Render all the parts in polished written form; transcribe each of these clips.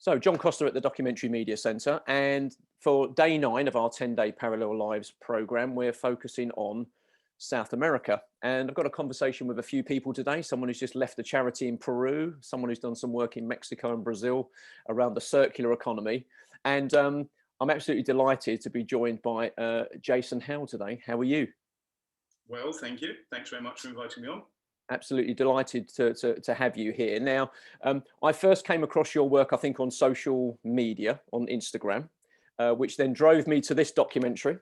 So, John Costa at the Documentary Media Centre, and for day 9 of our 10-day Parallel Lives programme, we're focusing on South America. And I've got a conversation with a few people today, someone who's just left a charity in Peru, someone who's done some work in Mexico and Brazil around the circular economy. And I'm absolutely delighted to be joined by Jason Howe today. How are you? Well, thank you. Thanks very much for inviting me on. Absolutely delighted to have you here. Now, I first came across your work, I think, on social media, on Instagram, which then drove me to this documentary,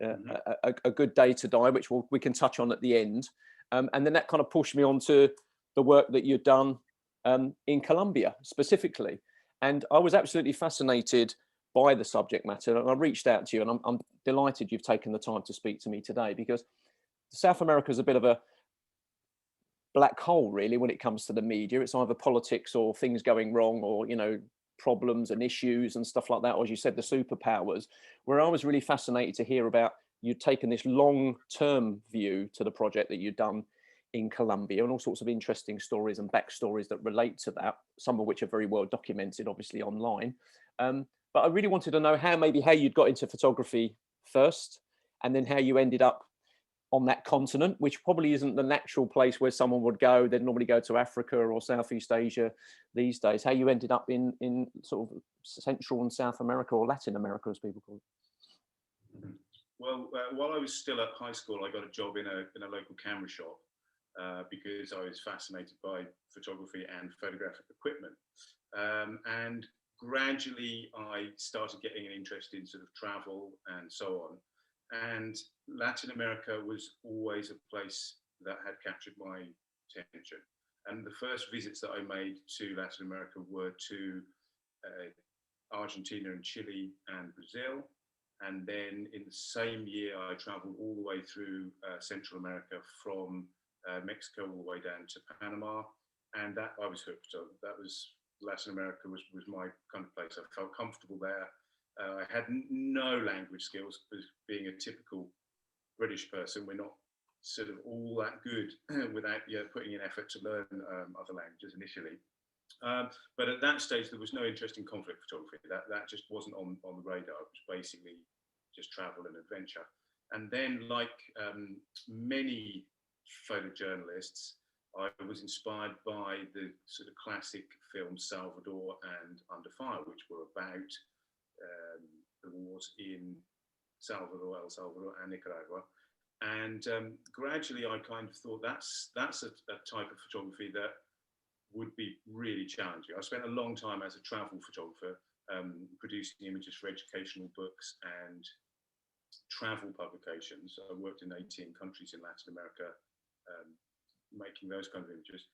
Mhm. a Good Day to Die, which we can touch on at the end. And then that kind of pushed me on to the work that you'd done in Colombia specifically. And I was absolutely fascinated by the subject matter. And I reached out to you, and I'm delighted you've taken the time to speak to me today, because South America is a bit of a black hole, really, when it comes to the media. It's either politics or things going wrong, or problems and issues and stuff like that, or as you said, the superpowers. Where I was really fascinated to hear about you'd taken this long-term view to the project that you'd done in Colombia, and all sorts of interesting stories and backstories that relate to that, some of which are very well documented, obviously, online. But I really wanted to know how you'd got into photography first, and then how you ended up on that continent, which probably isn't the natural place where someone would go. They'd normally go to Africa or Southeast Asia these days. How you ended up in sort of Central and South America, or Latin America, as people call Mhm. Well, while I was still at high school, I got a job in a local camera shop because I was fascinated by photography and photographic equipment. And gradually, I started getting an interest in sort of travel and so on. And Latin America was always a place that had captured my attention. And the first visits that I made to Latin America were to uh, Argentina and Chile and Brazil. And then in the same year, I traveled all the way through Central America from Mexico all the way down to Panama. And that I was hooked. So that was Latin America was my kind of place. I felt comfortable there. I had no language skills because being a typical British person, we're not sort of all that good without putting in effort to learn other languages initially. But at that stage, there was no interest in conflict photography. That just wasn't on the radar. It was basically just travel and adventure. And then, like many photojournalists, I was inspired by the sort of classic films Salvador and Under Fire, which were about the wars in Salvador, El Salvador, and Nicaragua. And gradually, I kind of thought that's a type of photography that would be really challenging. I spent a long time as a travel photographer, producing images for educational books and travel publications. I worked in 18 countries in Latin America, making those kind of images.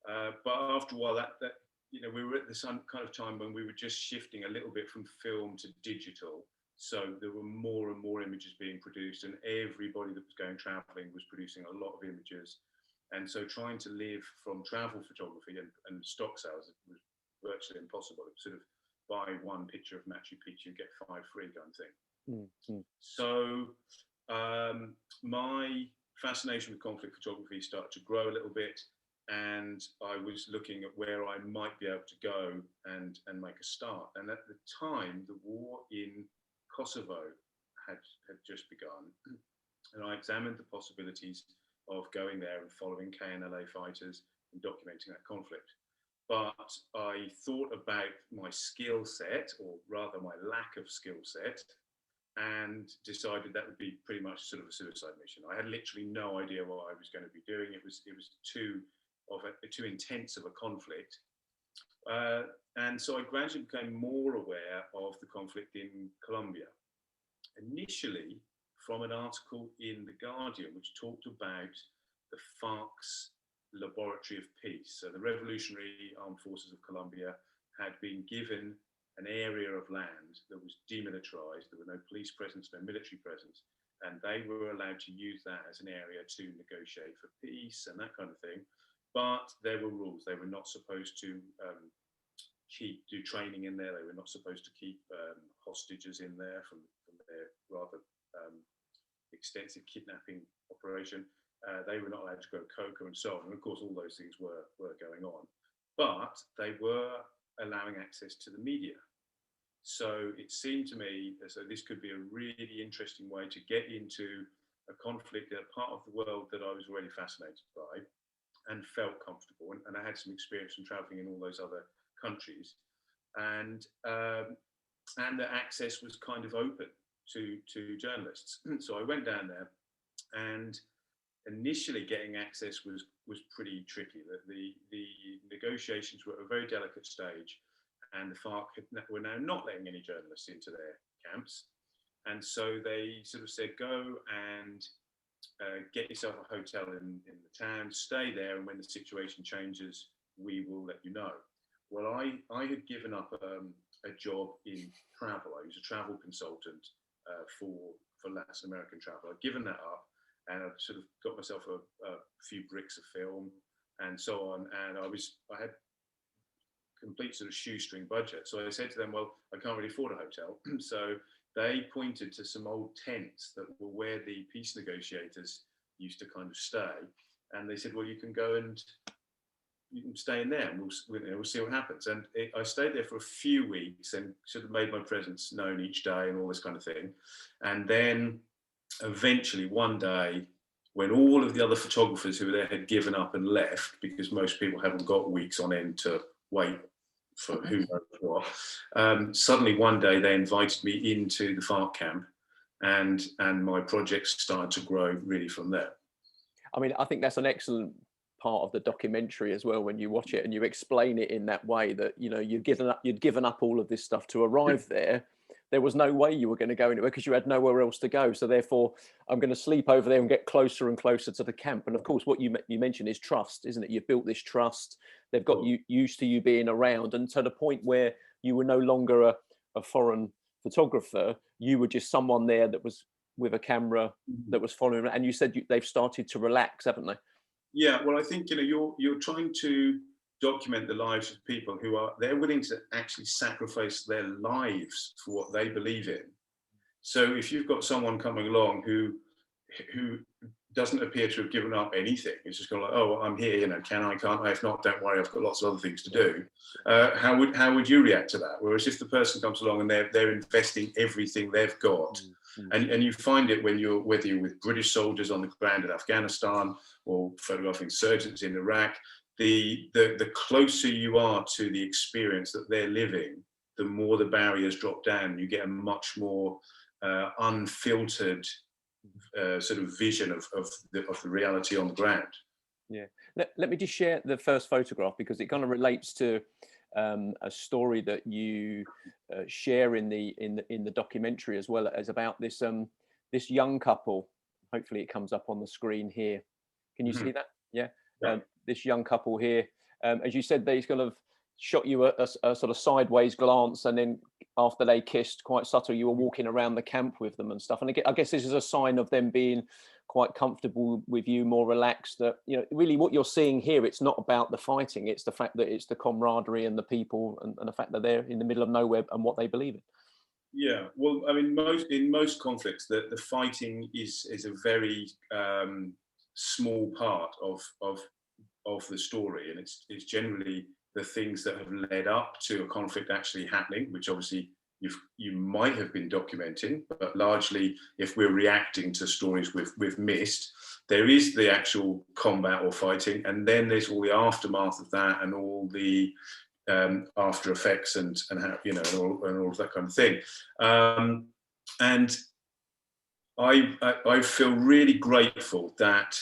But after a while, that we were at this kind of time when we were just shifting a little bit from film to digital. So there were more and more images being produced, and everybody that was going traveling was producing a lot of images. And so trying to live from travel photography and stock sales was virtually impossible. It was sort of buy one picture of Machu Picchu, get 5 free kind of thing. it. So my fascination with conflict photography started to grow a little bit, and I was looking at where I might be able to go and make a start. And at the time, the war in Kosovo had just begun, and I examined the possibilities of going there and following KNLA fighters and documenting that conflict. But I thought about my skill set, or rather my lack of skill set, and decided that would be pretty much sort of a suicide mission. I had literally no idea what I was going to be doing. It was too intense of a conflict, and so I gradually became more aware of the conflict in Colombia. Initially, from an article in The Guardian, which talked about the FARC's Laboratory of Peace. So the Revolutionary Armed Forces of Colombia had been given an area of land that was demilitarized. There were no police presence, no military presence, and they were allowed to use that as an area to negotiate for peace and that kind of thing. But there were rules. They were not supposed to do training in there. They were not supposed to keep hostages in there from their rather extensive kidnapping operation. They were not allowed to grow coca and so on. And of course, all those things were going on. But they were allowing access to the media. So it seemed to me as though this could be a really interesting way to get into a conflict, a part of the world that I was already fascinated by and felt comfortable. And I had some experience from traveling in all those other countries. And the access was kind of open to journalists. So I went down there, and initially getting access was pretty tricky. The negotiations were at a very delicate stage, and the FARC were now not letting any journalists into their camps. And so they sort of said, go and get yourself a hotel in the town, stay there, and when the situation changes, we will let you know. Well, I had given up a job in travel. I was a travel consultant for Latin American travel. I'd given that up, and I'd sort of got myself a few bricks of film and so on. And I had complete sort of shoestring budget. So I said to them, well, I can't really afford a hotel. So they pointed to some old tents that were where the peace negotiators used to kind of stay. And they said, well, you can go and you can stay in there, and we'll see what happens. And I stayed there for a few weeks and sort of made my presence known each day and all this kind of thing. And then eventually one day, when all of the other photographers who were there had given up and left, because most people haven't got weeks on end to wait for who knows what, suddenly one day they invited me into the FARC camp, and my project started to grow really from there. I mean, I think that's an excellent part of the documentary as well, when you watch it and you explain it in that way, that, you know, you'd given up all of this stuff to arrive there. There was no way you were going to go anywhere because you had nowhere else to go. So therefore, I'm going to sleep over there and get closer and closer to the camp. And of course, what you mentioned is trust, isn't it? You've built this trust. They've got you used to you being around, and to the point where you were no longer a foreign photographer. You were just someone there that was with a camera that was following. And you said they've started to relax, haven't they? Yeah, well, I think, you know, you're trying to document the lives of people they're willing to actually sacrifice their lives for what they believe in. So if you've got someone coming along who doesn't appear to have given up anything, it's just kind of like, oh, I'm here, you know, can't I? If not, don't worry, I've got lots of other things to do. How would you react to that? Whereas if the person comes along and they're investing everything they've got, and you find it whether you're with British soldiers on the ground in Afghanistan or photographing insurgents in Iraq, the closer you are to the experience that they're living, the more the barriers drop down. You get a much more unfiltered sort of vision of the reality on the ground. Yeah. Let me just share the first photograph, because it kind of relates to a story that you share in the documentary, as well as about this this young couple. Hopefully it comes up on the screen here. Can you see that? Yeah. This young couple here, as you said, they kind of shot you a sort of sideways glance, and then after they kissed, quite subtle, you were walking around the camp with them and stuff. And I guess this is a sign of them being quite comfortable with you, more relaxed. That, you know, really what you're seeing here, it's not about the fighting, it's the fact that it's the camaraderie and the people, and the fact that they're in the middle of nowhere and what they believe in. Yeah, well, I mean, in most conflicts, the fighting is a very small part of the story, and it's generally the things that have led up to a conflict actually happening, which obviously you might have been documenting, but largely, if we're reacting to stories we've missed, there is the actual combat or fighting, and then there's all the aftermath of that, and all the after effects, and how, you know, and all of that kind of thing. And I feel really grateful that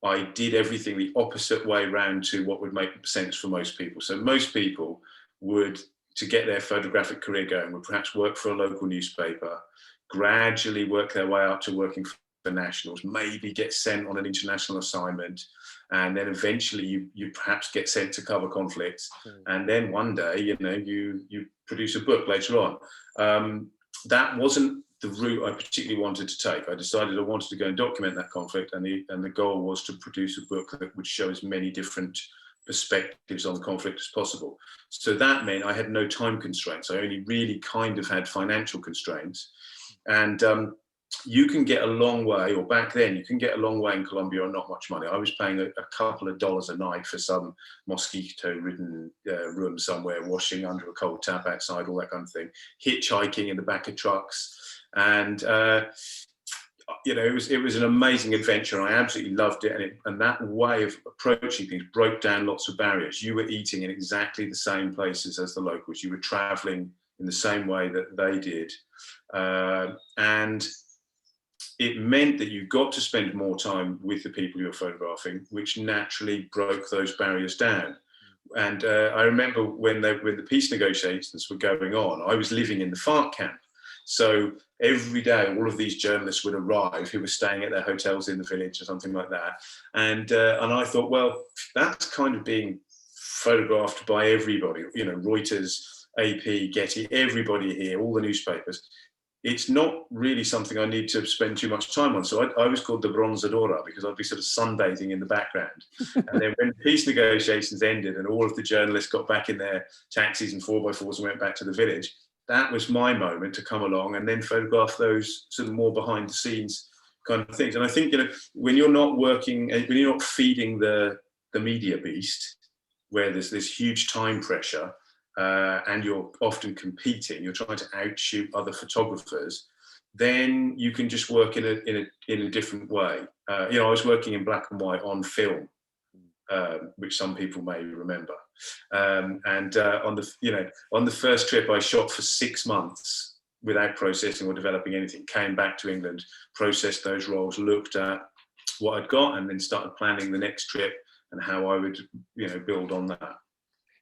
I did everything the opposite way around to what would make sense for most people. So most people would, to get their photographic career going, would perhaps work for a local newspaper, gradually work their way up to working for nationals, maybe get sent on an international assignment, and then eventually you perhaps get sent to cover conflicts, and then one day, you know, you produce a book later on. That wasn't the route I particularly wanted to take. I decided I wanted to go and document that conflict, and the goal was to produce a book that would show as many different perspectives on the conflict as possible. So that meant I had no time constraints. I only really kind of had financial constraints. And you can get a long way, or back then you can get a long way in Colombia on not much money. I was paying a couple of dollars a night for some mosquito-ridden room somewhere, washing under a cold tap outside, all that kind of thing, hitchhiking in the back of trucks, and it was an amazing adventure. I absolutely loved it, and that way of approaching things broke down lots of barriers. You were eating in exactly the same places as the locals. You were traveling in the same way that they did, and it meant that you got to spend more time with the people you're photographing, which naturally broke those barriers down. And I remember when the peace negotiations were going on, I was living in the FARC camp. So every day, all of these journalists would arrive who were staying at their hotels in the village or something like that. And I thought, well, that's kind of being photographed by everybody, Reuters, AP, Getty, everybody here, all the newspapers. It's not really something I need to spend too much time on. So I was called the Bronzadora because I'd be sort of sunbathing in the background. And then when peace negotiations ended and all of the journalists got back in their taxis and 4x4s and went back to the village, that was my moment to come along and then photograph those sort of more behind the scenes kind of things. And I think, when you're not working, when you're not feeding the media beast, where there's this huge time pressure, and you're often competing, you're trying to outshoot other photographers, then you can just work in a different way. I was working in black and white on film, which some people may remember. On the first trip, I shot for 6 months without processing or developing anything. Came back to England, processed those rolls, looked at what I'd got, and then started planning the next trip and how I would, build on that.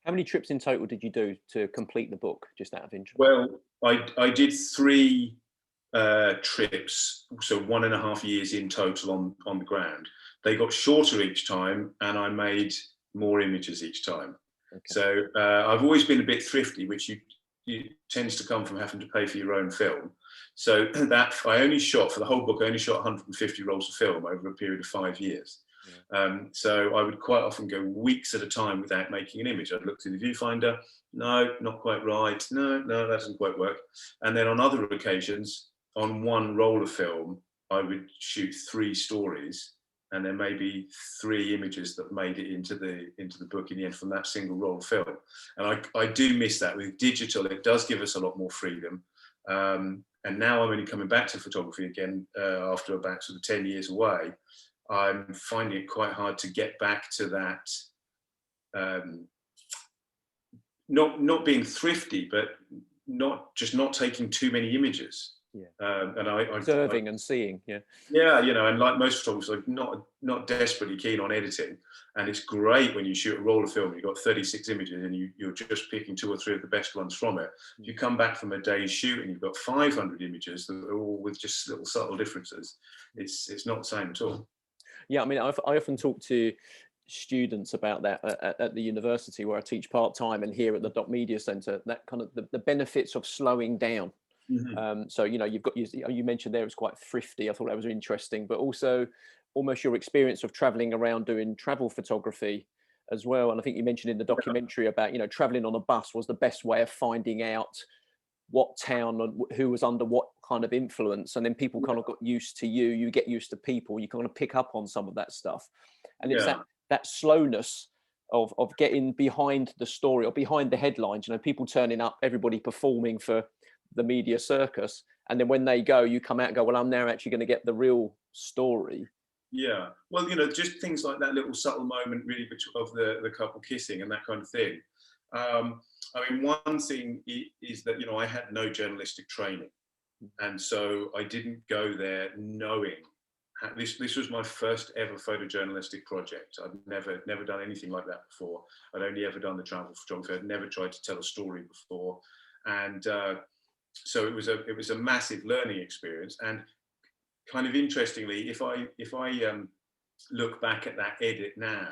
How many trips in total did you do to complete the book, just out of interest? Well, I did 3 trips, so 1.5 years in total on the ground. They got shorter each time, and I made more images each time. Okay. So I've always been a bit thrifty, which you tends to come from having to pay for your own film. So that I only shot, for the whole book, I only shot 150 rolls of film over a period of 5 years. Yeah. So I would quite often go weeks at a time without making an image. I'd look through the viewfinder, no, not quite right, no, that doesn't quite work. And then on other occasions, on one roll of film, I would shoot 3 stories, and there may be 3 images that made it into the book in the end from that single roll of film. And I do miss that. With digital, it does give us a lot more freedom. And now I'm only coming back to photography again after about sort of 10 years away. I'm finding it quite hard to get back to that, not being thrifty, but not taking too many images. Yeah. And observing and seeing. Yeah. Yeah, and like most photographers, I'm not desperately keen on editing. And it's great when you shoot a roll of film, you've got 36 images and you're just picking 2 or 3 of the best ones from it. If you come back from a day's shoot and you've got 500 images that are all with just little subtle differences, it's not the same at all. Yeah, I mean, I often talk to students about that at the university where I teach part-time, and here at the Doc Media Centre, that kind of the benefits of slowing down. Mm-hmm. So, you've got, you mentioned there it's quite thrifty. I thought that was interesting, but also almost your experience of traveling around doing travel photography as well. And I think you mentioned in the documentary about, traveling on a bus was the best way of finding out what town and who was under what kind of influence, and then people kind of got used to you get used to people, you kind of pick up on some of that stuff. And it's that slowness of getting behind the story or behind the headlines, people turning up, everybody performing for the media circus, and then when they go, you come out and go, well, I'm now actually going to get the real story. Yeah, well, just things like that little subtle moment really of the couple kissing and that kind of thing. I mean, one thing is that, I had no journalistic training. And so I didn't go there knowing, this was my first ever photojournalistic project. I'd never done anything like that before. I'd only ever done the travel photography. I'd never tried to tell a story before. And so it was a massive learning experience. And kind of interestingly, if I look back at that edit now,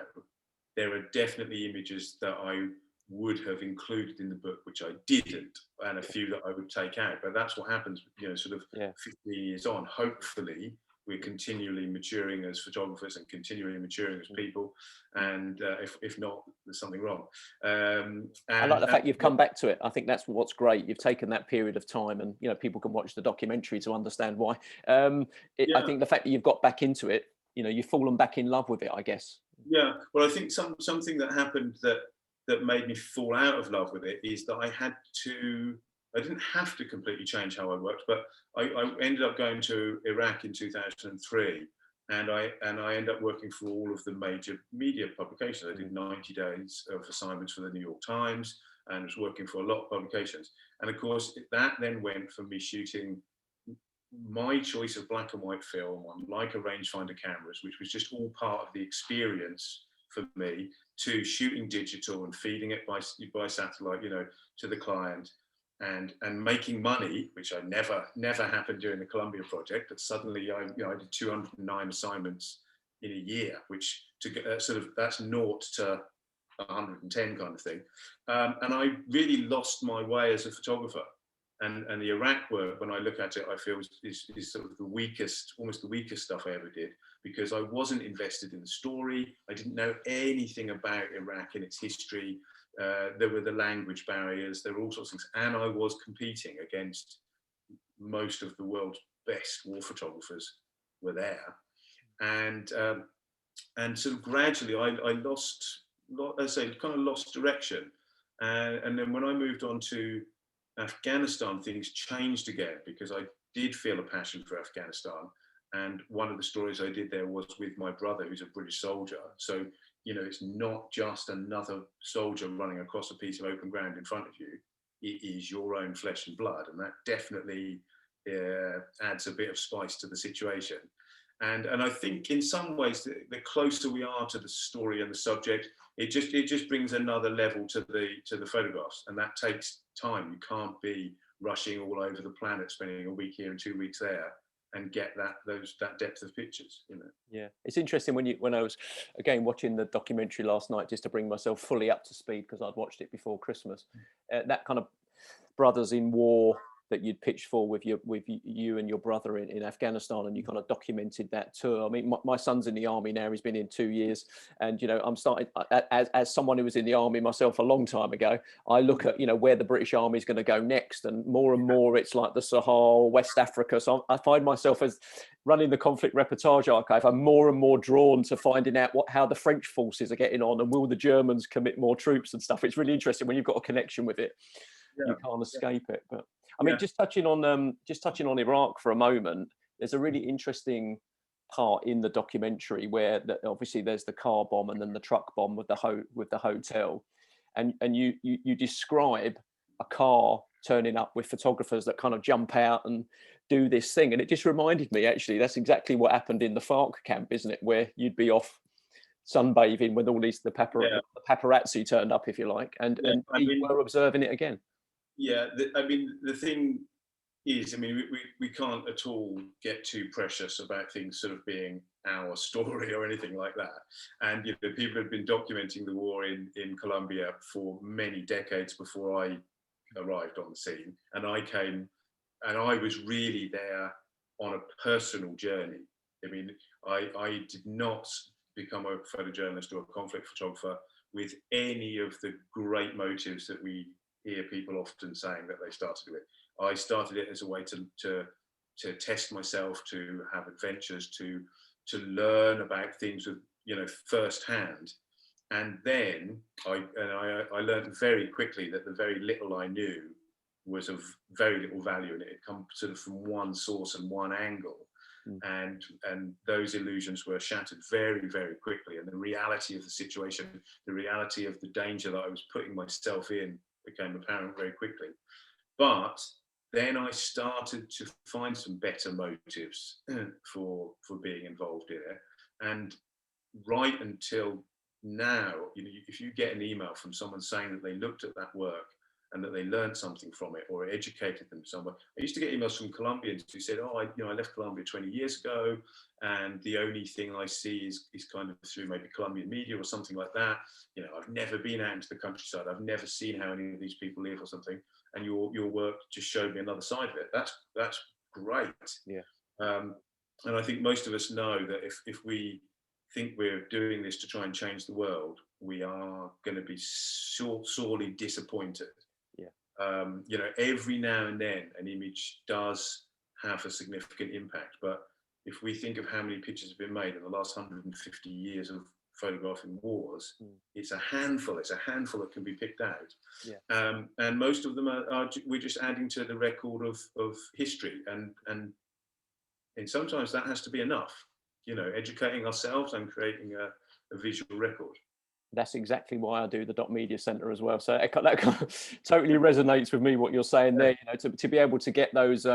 there are definitely images that I would have included in the book which I didn't, and a few that I would take out. But that's what happens, sort of 15 years on. Hopefully we're continually maturing as photographers and continually maturing as people, and if not, there's something wrong. I like the fact you've come back to it. I think that's what's great. You've taken that period of time, and people can watch the documentary to understand why. I think the fact that you've got back into it, you've fallen back in love with it, I guess. Yeah, well, I think something that happened that made me fall out of love with it is that I didn't have to completely change how I worked, but I ended up going to Iraq in 2003, and I ended up working for all of the major media publications. I did 90 days of assignments for the New York Times, and was working for a lot of publications. And of course, that then went from me shooting my choice of black and white film on Leica rangefinder cameras, which was just all part of the experience for me, to shooting digital and feeding it by satellite, to the client, and making money, which I never happened during the Colombia project. But suddenly, I did 209 assignments in a year, which to get that's 0 to 110 kind of thing, and I really lost my way as a photographer. And the Iraq work, when I look at it, I feel is sort of almost the weakest stuff I ever did, because I wasn't invested in the story. I didn't know anything about Iraq and its history. There were the language barriers, there were all sorts of things. And I was competing against most of the world's best war photographers were there. And sort of gradually I lost direction. And then when I moved on to Afghanistan, things changed again, because I did feel a passion for Afghanistan. And one of the stories I did there was with my brother, who's a British soldier. So, it's not just another soldier running across a piece of open ground in front of you. It is your own flesh and blood. And that definitely adds a bit of spice to the situation. And I think in some ways, the closer we are to the story and the subject, it just brings another level to the photographs, and that takes time. You can't be rushing all over the planet, spending a week here and 2 weeks there, and get that depth of pictures. Yeah, it's interesting when I was again watching the documentary last night, just to bring myself fully up to speed, because I'd watched it before Christmas. That kind of brothers in war that you'd pitched for with you and your brother in Afghanistan, and you kind of documented that tour. I mean, my son's in the army now; he's been in 2 years, and I'm starting as someone who was in the army myself a long time ago. I look at where the British Army is going to go next, and more it's like the Sahel, West Africa. So I find myself, as running the conflict reportage archive, I'm more and more drawn to finding out how the French forces are getting on, and will the Germans commit more troops and stuff. It's really interesting when you've got a connection with it. Yeah. You can't escape it. But I mean, just touching on Iraq for a moment, there's a really interesting part in the documentary where obviously there's the car bomb and then the truck bomb with the hotel, and you describe a car turning up with photographers that kind of jump out and do this thing, and it just reminded me, actually, that's exactly what happened in the FARC camp, isn't it? Where you'd be off sunbathing with all the paparazzi turned up, if you like, and you were observing it again. Yeah, the thing is, we can't at all get too precious about things sort of being our story or anything like that. And people have been documenting the war in Colombia for many decades before I arrived on the scene, and I came, and I was really there on a personal journey. I did not become a photojournalist or a conflict photographer with any of the great motives that we hear people often saying that they started with. I started it as a way to test myself, to have adventures, to learn about things with firsthand. And then I learned very quickly that the very little I knew was of very little value, and it had come sort of from one source and one angle. And those illusions were shattered very, very quickly. And the reality of the situation, the reality of the danger that I was putting myself in, became apparent very quickly. But then I started to find some better motives for being involved in it. And right until now, if you get an email from someone saying that they looked at that work and that they learned something from it or educated them somewhere. I used to get emails from Colombians who said, I left Colombia 20 years ago, and the only thing I see is kind of through maybe Colombian media or something like that. I've never been out into the countryside. I've never seen how any of these people live or something. And your work just showed me another side of it. That's great. Yeah. And I think most of us know that if we think we're doing this to try and change the world, we are going to be sorely disappointed. Yeah. You know, every now and then an image does have a significant impact, but if we think of how many pictures have been made in the last 150 years of photographing wars, it's a handful that can be picked out. Yeah. And most of them are we're just adding to the record of history, and sometimes that has to be enough, you know, educating ourselves and creating a visual record. That's exactly why I do the Dot Media Centre as well. So that kind of totally resonates with me, what you're saying there. You know, to be able to get those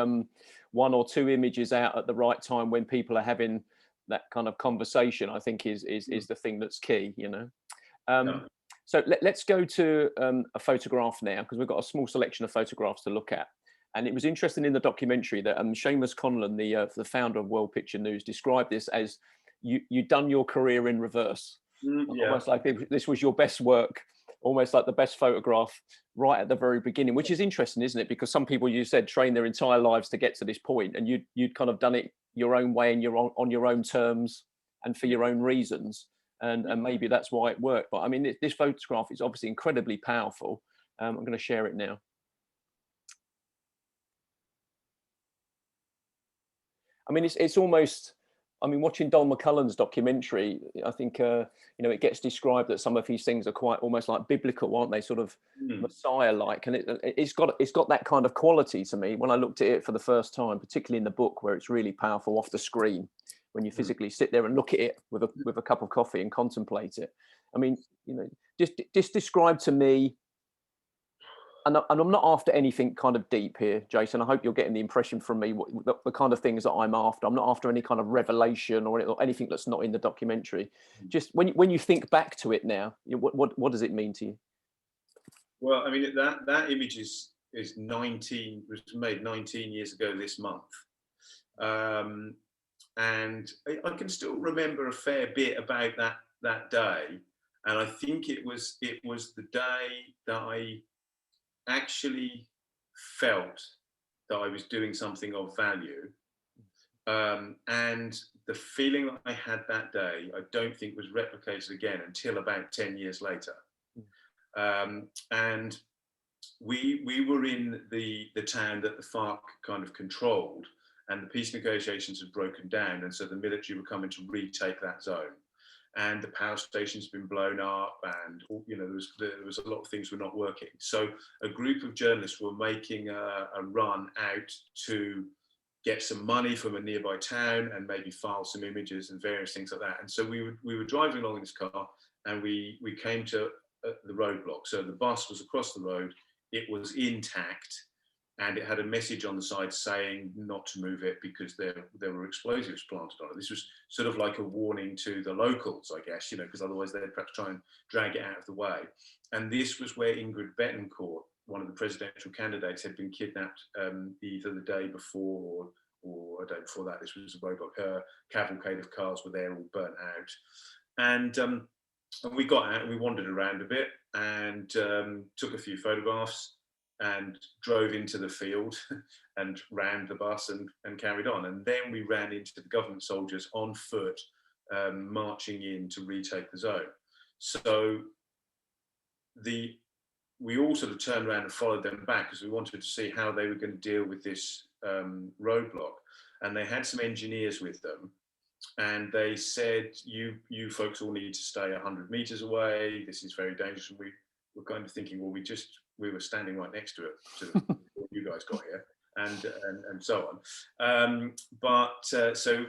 one or two images out at the right time when people are having that kind of conversation, I think is the thing that's key. You know. So let's go to a photograph now, because we've got a small selection of photographs to look at. And it was interesting in the documentary that Seamus Conlon, the founder of World Picture News, described this as you'd done your career in reverse. Almost like this was your best work, almost like the best photograph right at the very beginning, which is interesting, isn't it? Because some people, you said, train their entire lives to get to this point, and you'd kind of done it your own way and on your own terms and for your own reasons, and maybe that's why it worked. But I mean, this photograph is obviously incredibly powerful. I'm going to share it now. I mean, it's almost, I mean, watching Don McCullum's documentary, I think, you know, it gets described that some of these things are quite almost like biblical, aren't they? Sort of Messiah-like, and it's got that kind of quality to me when I looked at it for the first time, particularly in the book, where it's really powerful off the screen when you physically sit there and look at it with a cup of coffee and contemplate it. I mean, you know, just describe to me. And I'm not after anything kind of deep here, Jason. I hope you're getting the impression from me, the kind of things that I'm after. I'm not after any kind of revelation or anything that's not in the documentary. Just when you think back to it now, what does it mean to you? Well, I mean, that image is 19, was made 19 years ago this month. And I can still remember a fair bit about that day. And I think it was the day that I actually felt that I was doing something of value. And the feeling that I had that day, I don't think was replicated again until about 10 years later. And we were in the town that the FARC kind of controlled, and the peace negotiations had broken down. And so the military were coming to retake that zone. And the power station's been blown up, and you know there was a lot of things were not working. So a group of journalists were making a run out to get some money from a nearby town and maybe file some images and various things like that. And so we were driving along in this car, and we came to the roadblock. So the bus was across the road, it was intact, and it had a message on the side saying not to move it because there were explosives planted on it. This was sort of like a warning to the locals, I guess, you know, because otherwise they'd perhaps try and drag it out of the way. And this was where Ingrid Betancourt, one of the presidential candidates, had been kidnapped either the day before or a day before that. This was a roadblock. Her cavalcade of cars were there, all burnt out. And we got out and we wandered around a bit and took a few photographs and drove into the field and rammed the bus and carried on. And then we ran into the government soldiers on foot, marching in to retake the zone. So we all sort of turned around and followed them back because we wanted to see how they were going to deal with this roadblock. And they had some engineers with them. And they said, you folks all need to stay 100 meters away. This is very dangerous. And we were kind of thinking, well, we were standing right next to it before you guys got here, and so on. So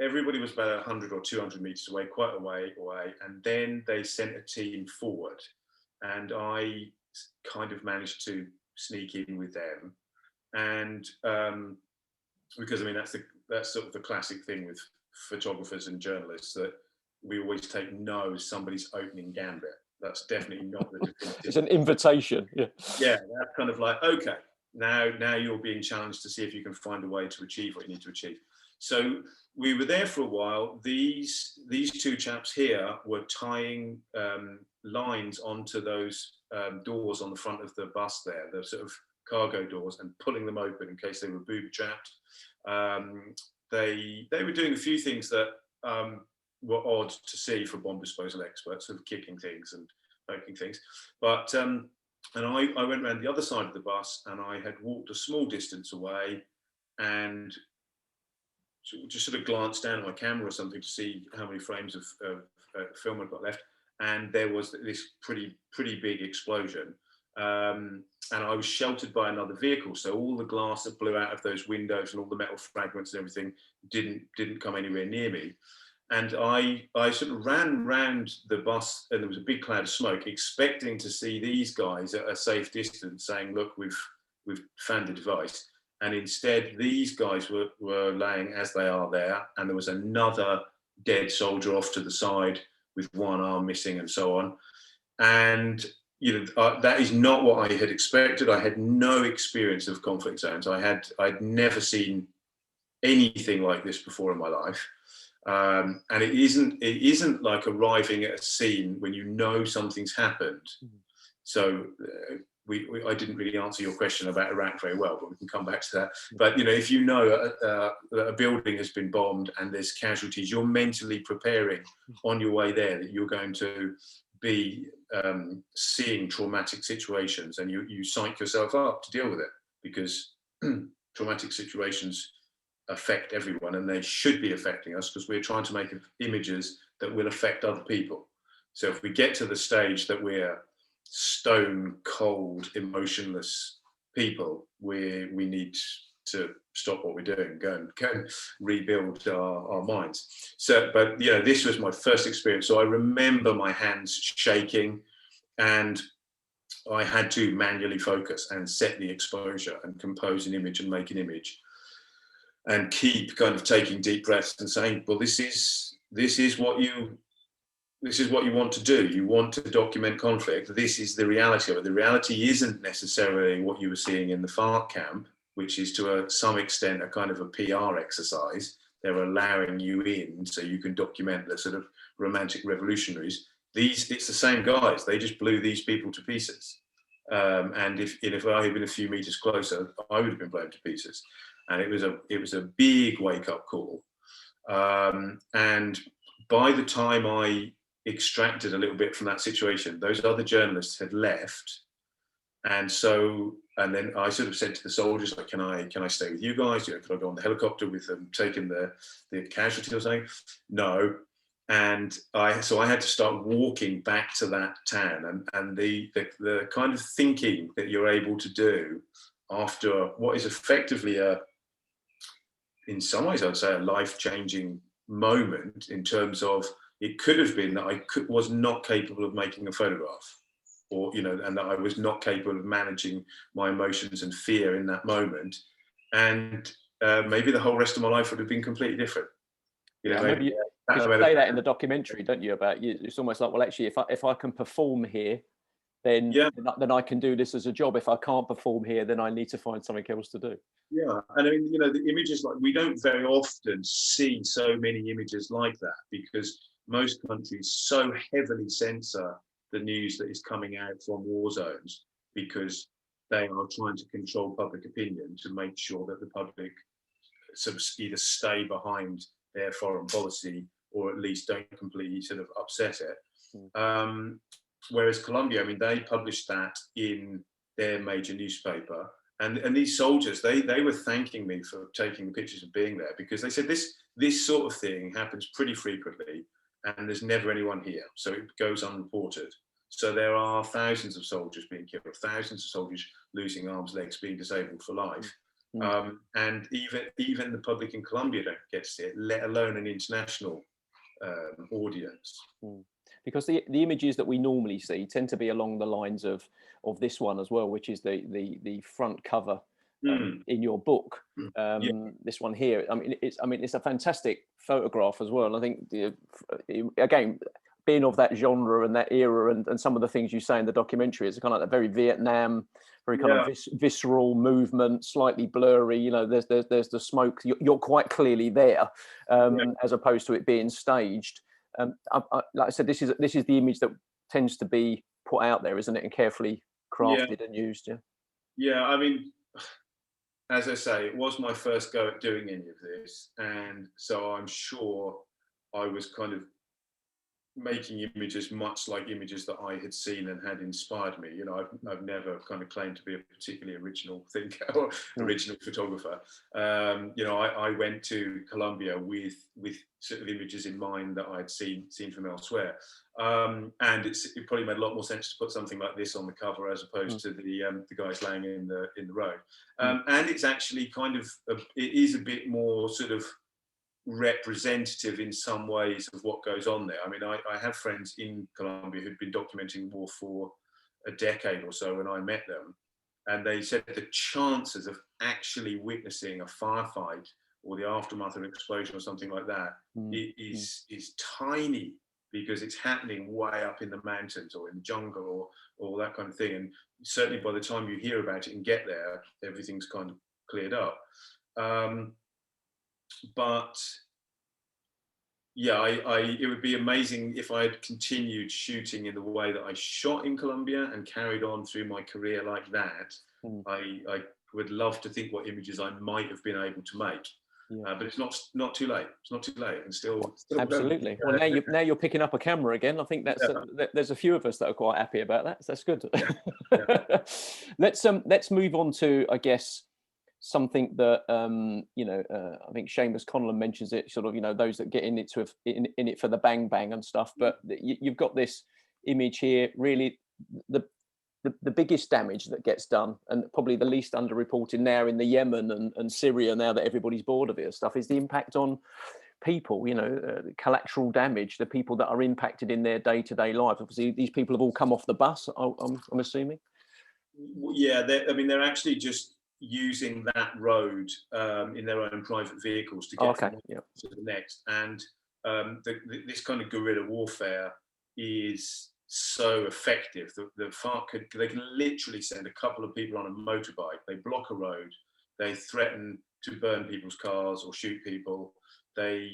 everybody was about 100 or 200 meters away, quite a way away. And then they sent a team forward, and I kind of managed to sneak in with them. And because I mean that's sort of the classic thing with photographers and journalists, that we always take no as somebody's opening gambit. That's definitely not the definitive. It's an invitation. Yeah, that's kind of like, okay, now you're being challenged to see if you can find a way to achieve what you need to achieve. So we were there for a while. These two chaps here were tying lines onto those doors on the front of the bus there, the sort of cargo doors, and pulling them open in case they were booby trapped. they were doing a few things that were odd to see for bomb disposal experts, sort of kicking things and poking things. But and I went around the other side of the bus, and I had walked a small distance away, and just sort of glanced down at my camera or something to see how many frames of film I'd got left, and there was this pretty big explosion. And I was sheltered by another vehicle, so all the glass that blew out of those windows and all the metal fragments and everything didn't come anywhere near me. And I sort of ran round the bus, and there was a big cloud of smoke, expecting to see these guys at a safe distance saying, look, we've found the device. And instead, these guys were laying as they are there, and there was another dead soldier off to the side with one arm missing and so on. And that is not what I had expected. I had no experience of conflict zones. I'd never seen anything like this before in my life. And it isn't like arriving at a scene when you know something's happened. So I didn't really answer your question about Iraq very well, but we can come back to that. But if you know that a building has been bombed and there's casualties, you're mentally preparing on your way there that you're going to be seeing traumatic situations, and you psych yourself up to deal with it, because traumatic situations affect everyone, and they should be affecting us because we're trying to make images that will affect other people. So if we get to the stage that we're stone cold, emotionless people, we need to stop what we're doing, go and rebuild our minds. So, but this was my first experience. So I remember my hands shaking, and I had to manually focus and set the exposure and compose an image and make an image, and keep kind of taking deep breaths and saying, well, this is what you want to do. You want to document conflict. This is the reality of it. The reality isn't necessarily what you were seeing in the FARC camp, which is to some extent a kind of a PR exercise. They're allowing you in so you can document the sort of romantic revolutionaries. It's the same guys. They just blew these people to pieces. And if I had been a few meters closer, I would have been blown to pieces. And it was a big wake-up call. And by the time I extracted a little bit from that situation, those other journalists had left. And then I sort of said to the soldiers, like, can I stay with you guys? Can I go on the helicopter with them, taking the casualty or something? No. And I had to start walking back to that town, and the kind of thinking that you're able to do after what is effectively in some ways, I'd say a life-changing moment, in terms of it could have been that I was not capable of making a photograph, or and that I was not capable of managing my emotions and fear in that moment, and maybe the whole rest of my life would have been completely different. Maybe you say that in the documentary, don't you? About it's almost like, well, actually, if I can perform here, then I can do this as a job. If I can't perform here, then I need to find something else to do. Yeah, and I mean, the images, like, we don't very often see so many images like that, because most countries so heavily censor the news that is coming out from war zones, because they are trying to control public opinion to make sure that the public sort of either stay behind their foreign policy, or at least don't completely sort of upset it. Whereas Colombia, I mean, they published that in their major newspaper, and these soldiers, they were thanking me for taking the pictures and being there, because they said this sort of thing happens pretty frequently, and there's never anyone here, so it goes unreported. So there are thousands of soldiers being killed, thousands of soldiers losing arms, legs, being disabled for life. And even the public in Colombia don't get to see it, let alone an international audience. Because the images that we normally see tend to be along the lines of this one as well, which is the front cover in your book. This one here. I mean, it's a fantastic photograph as well. And I think again, being of that genre and that era, and some of the things you say in the documentary, is kind of like a very Vietnam, very kind of visceral movement, slightly blurry. There's the smoke. You're quite clearly there, as opposed to it being staged. Like I said, this is the image that tends to be put out there, isn't it, and carefully crafted and used. Yeah, I mean, as I say, it was my first go at doing any of this, and so I'm sure I was kind of making images much like images that I had seen and had inspired me. You know, I've never kind of claimed to be a particularly original thinker or original photographer. You know, I went to Colombia with sort of images in mind that I'd seen from elsewhere, and it probably made a lot more sense to put something like this on the cover as opposed to the guys laying in the road. And it's actually kind of it is a bit more sort of representative in some ways of what goes on there. I mean, I have friends in Colombia who'd been documenting war for a decade or so when I met them, and they said the chances of actually witnessing a firefight or the aftermath of an explosion or something like that is tiny, because it's happening way up in the mountains or in the jungle or that kind of thing. And certainly by the time you hear about it and get there, everything's kind of cleared up. But yeah, it would be amazing if I had continued shooting in the way that I shot in Colombia and carried on through my career like that. I would love to think what images I might have been able to make. But it's not too late. It's not too late, and still absolutely. Well, now you're picking up a camera again. I think that's there's a few of us that are quite happy about that. So that's good. Let's move on to, I guess, something that I think Seamus Conlon mentions it, sort of, you know, those that get in it for the bang bang and stuff. But you've got this image here, really the biggest damage that gets done, and probably the least underreported now in the Yemen and Syria, now that everybody's bored of it and stuff, is the impact on people, you know, collateral damage, the people that are impacted in their day-to-day life. Obviously, these people have all come off the bus, I'm assuming. Yeah, they're actually just using that road in their own private vehicles to get from one to the next. And this kind of guerrilla warfare is so effective. The FARC they can literally send a couple of people on a motorbike. They block a road. They threaten to burn people's cars or shoot people. They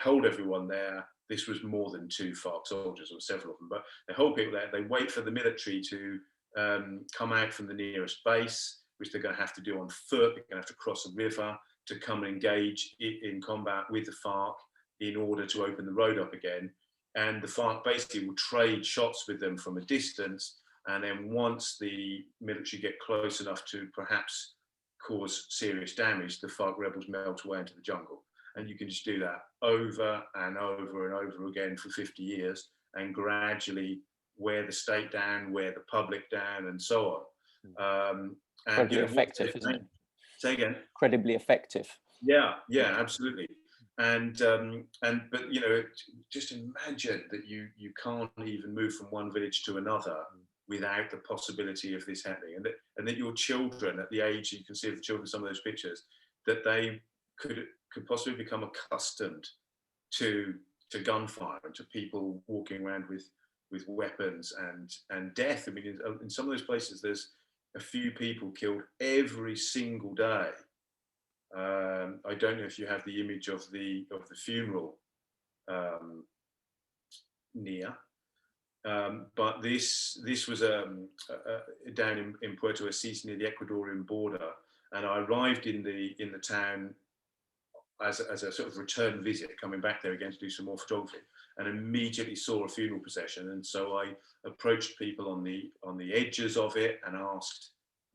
hold everyone there. This was more than 2 FARC soldiers, or several of them, but they hold people there. They wait for the military to come out from the nearest base, which they're going to have to do on foot. They're going to have to cross a river to come and engage in combat with the FARC in order to open the road up again. And the FARC basically will trade shots with them from a distance, and then once the military get close enough to perhaps cause serious damage, the FARC rebels melt away into the jungle. And you can just do that over and over and over again for 50 years, and gradually wear the state down, wear the public down, and so on. Incredibly effective, isn't it? Say again. Incredibly effective. Yeah, absolutely. And but, you know, just imagine that you can't even move from one village to another without the possibility of this happening, and that your children, at the age you can see of the children, some of those pictures, that they could possibly become accustomed to gunfire and to people walking around with weapons and death. I mean, in some of those places, there's a few people killed every single day. I don't know if you have the image of the funeral near, but this was down in Puerto Asís near the Ecuadorian border, and I arrived in the town as a sort of return visit, coming back there again to do some more photography, and immediately saw a funeral procession. And so I approached people on the edges of it and asked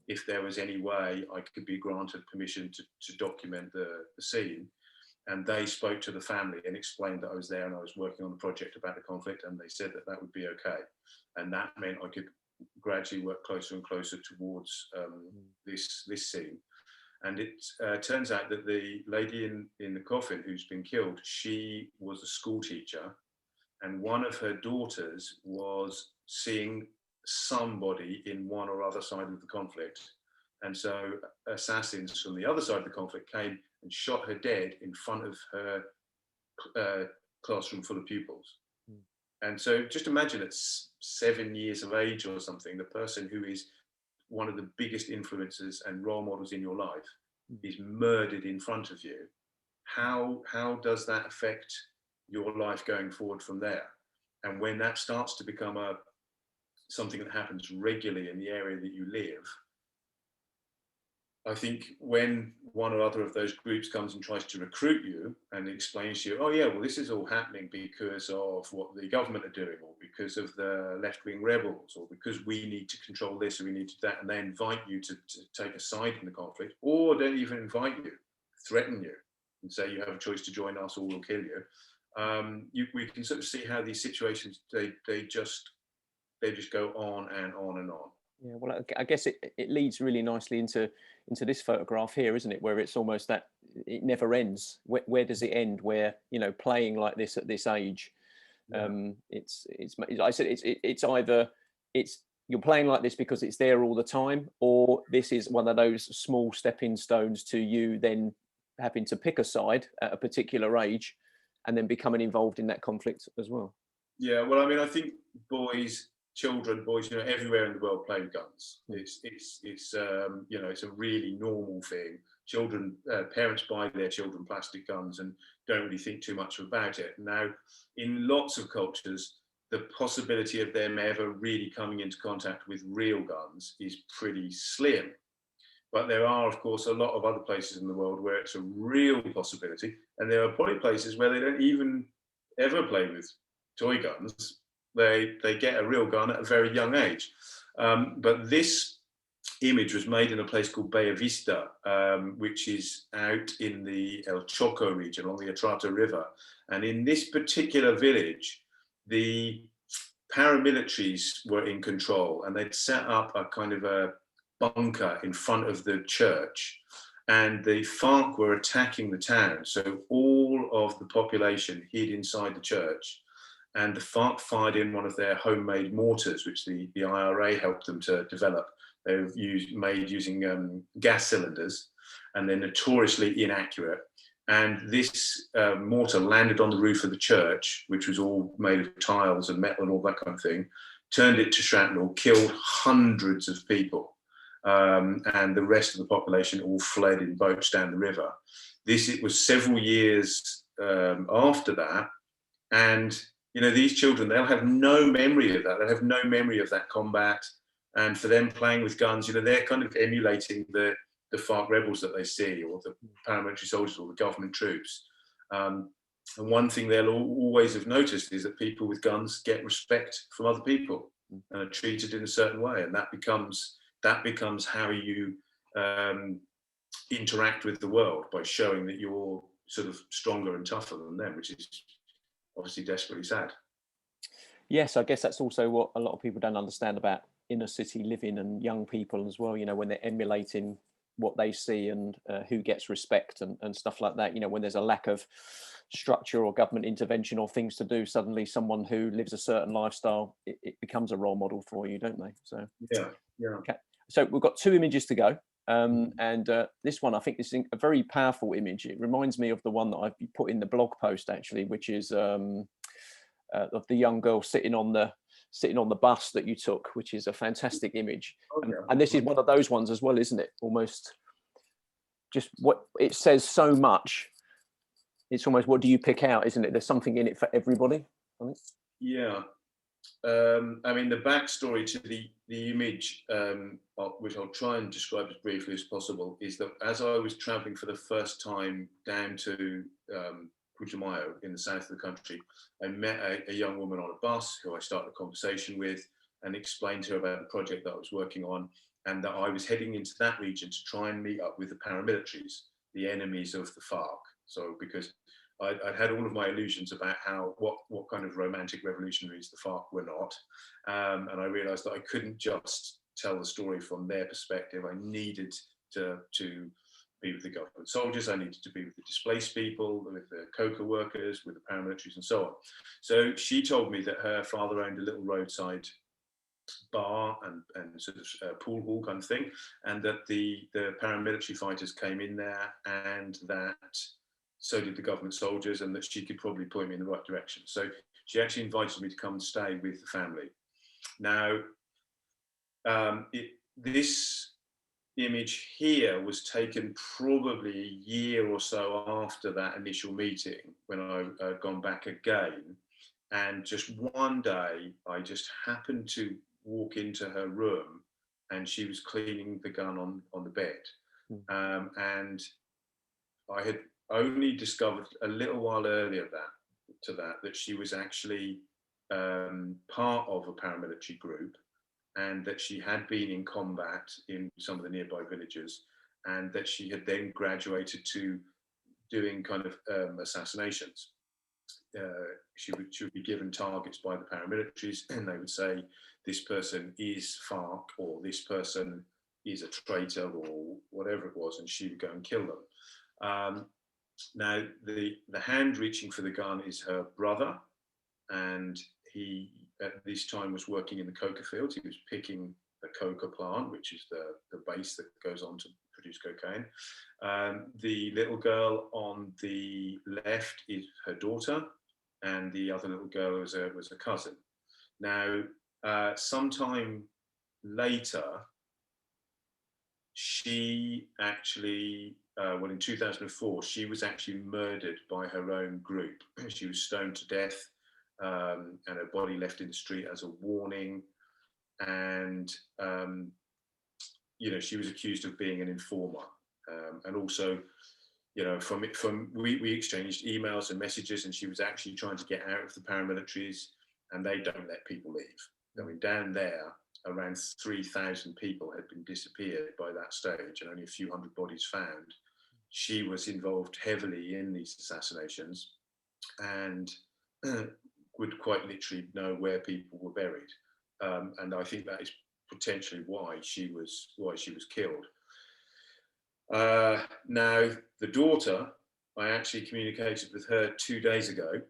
if there was any way I could be granted permission to document the scene. And they spoke to the family and explained that I was there and I was working on a project about the conflict, and they said that would be okay. And that meant I could gradually work closer and closer towards this scene. And it turns out that the lady in the coffin who's been killed, she was a school teacher, and one of her daughters was seeing somebody in one or other side of the conflict. And so assassins from the other side of the conflict came and shot her dead in front of her classroom full of pupils. And so just imagine at 7 years of age or something, the person who is one of the biggest influences and role models in your life is murdered in front of you. How does that affect your life going forward from there? And when that starts to become something that happens regularly in the area that you live, I think when one or other of those groups comes and tries to recruit you and explains to you, oh yeah, well this is all happening because of what the government are doing, or because of the left-wing rebels, or because we need to control this or we need to that, and they invite you to take a side in the conflict, or don't even invite you, threaten you, and say you have a choice to join us or we'll kill you. We can sort of see how these situations they just go on and on and on. Yeah, well, I guess it leads really nicely into this photograph here, isn't it? Where it's almost that it never ends. Where does it end? Where, you know, playing like this at this age, Yeah. it's I said it's either it's you're playing like this because it's there all the time, or this is one of those small stepping stones to you then having to pick a side at a particular age, and then becoming involved in that conflict as well. Yeah, well, I mean, I think boys, you know, everywhere in the world play with guns. It's you know, it's a really normal thing. Children, parents buy their children plastic guns and don't really think too much about it. Now, in lots of cultures, the possibility of them ever really coming into contact with real guns is pretty slim. But there are, of course, a lot of other places in the world where it's a real possibility, and there are probably places where they don't even ever play with toy guns. They get a real gun at a very young age. But this image was made in a place called Bella Vista, which is out in the El Choco region along the Atrato River. And in this particular village, the paramilitaries were in control, and they'd set up a kind of a bunker in front of the church, and the FARC were attacking the town. So all of the population hid inside the church, and the FARC fired in one of their homemade mortars, which the IRA helped them to develop. They were made using gas cylinders, and they're notoriously inaccurate. And this mortar landed on the roof of the church, which was all made of tiles and metal and all that kind of thing, turned it to shrapnel, killed hundreds of people. And the rest of the population all fled in boats down the river. It was several years after that, and you know, these children, they'll have no memory of that. They'll have no memory of that combat. And for them playing with guns, you know, they're kind of emulating the FARC rebels that they see, or the paramilitary soldiers, or the government troops. And one thing they'll always have noticed is that people with guns get respect from other people and are treated in a certain way, and that becomes how you interact with the world, by showing that you're sort of stronger and tougher than them, which is obviously desperately sad. Yes, I guess that's also what a lot of people don't understand about inner city living and young people as well. You know, when they're emulating what they see and who gets respect and stuff like that. You know, when there's a lack of structure or government intervention or things to do, suddenly someone who lives a certain lifestyle, it becomes a role model for you, don't they? So yeah. Okay. So we've got 2 images to go. And this one, I think this is a very powerful image. It reminds me of the one that I've put in the blog post, actually, which is of the young girl sitting on the bus that you took, which is a fantastic image. Okay. And this is one of those ones as well, isn't it? Almost just what it says so much. It's almost, what do you pick out, isn't it? There's something in it for everybody. Yeah. I mean, the backstory to the image, which I'll try and describe as briefly as possible, is that as I was traveling for the first time down to Putumayo in the south of the country, I met a young woman on a bus who I started a conversation with and explained to her about the project that I was working on, and that I was heading into that region to try and meet up with the paramilitaries, the enemies of the FARC. So because I'd had all of my illusions about what kind of romantic revolutionaries the FARC were not, and I realised that I couldn't just tell the story from their perspective. I needed to be with the government soldiers. I needed to be with the displaced people, with the coca workers, with the paramilitaries, and so on. So she told me that her father owned a little roadside bar and sort of pool hall kind of thing, and that the paramilitary fighters came in there, and that so did the government soldiers, and that she could probably point me in the right direction. So she actually invited me to come and stay with the family. Now, this image here was taken probably a year or so after that initial meeting, when I'd gone back again. And just one day, I just happened to walk into her room, and she was cleaning the gun on the bed. And I had only discovered a little while earlier that she was actually part of a paramilitary group, and that she had been in combat in some of the nearby villages, and that she had then graduated to doing kind of assassinations. She would be given targets by the paramilitaries, and they would say, this person is FARC, or this person is a traitor, or whatever it was, and she would go and kill them. Now, the hand reaching for the gun is her brother, and he at this time was working in the coca fields. He was picking the coca plant, which is the base that goes on to produce cocaine. The little girl on the left is her daughter, and the other little girl was a cousin. Now, sometime later, she actually, in 2004, she was actually murdered by her own group. She was stoned to death, and her body left in the street as a warning. And, she was accused of being an informer. And also, we exchanged emails and messages, and she was actually trying to get out of the paramilitaries, and they don't let people leave. I mean, down there, around 3,000 people had been disappeared by that stage, and only a few hundred bodies found. She was involved heavily in these assassinations, and would quite literally know where people were buried. And I think that is potentially why she was killed. Now, the daughter, I actually communicated with her 2 days ago.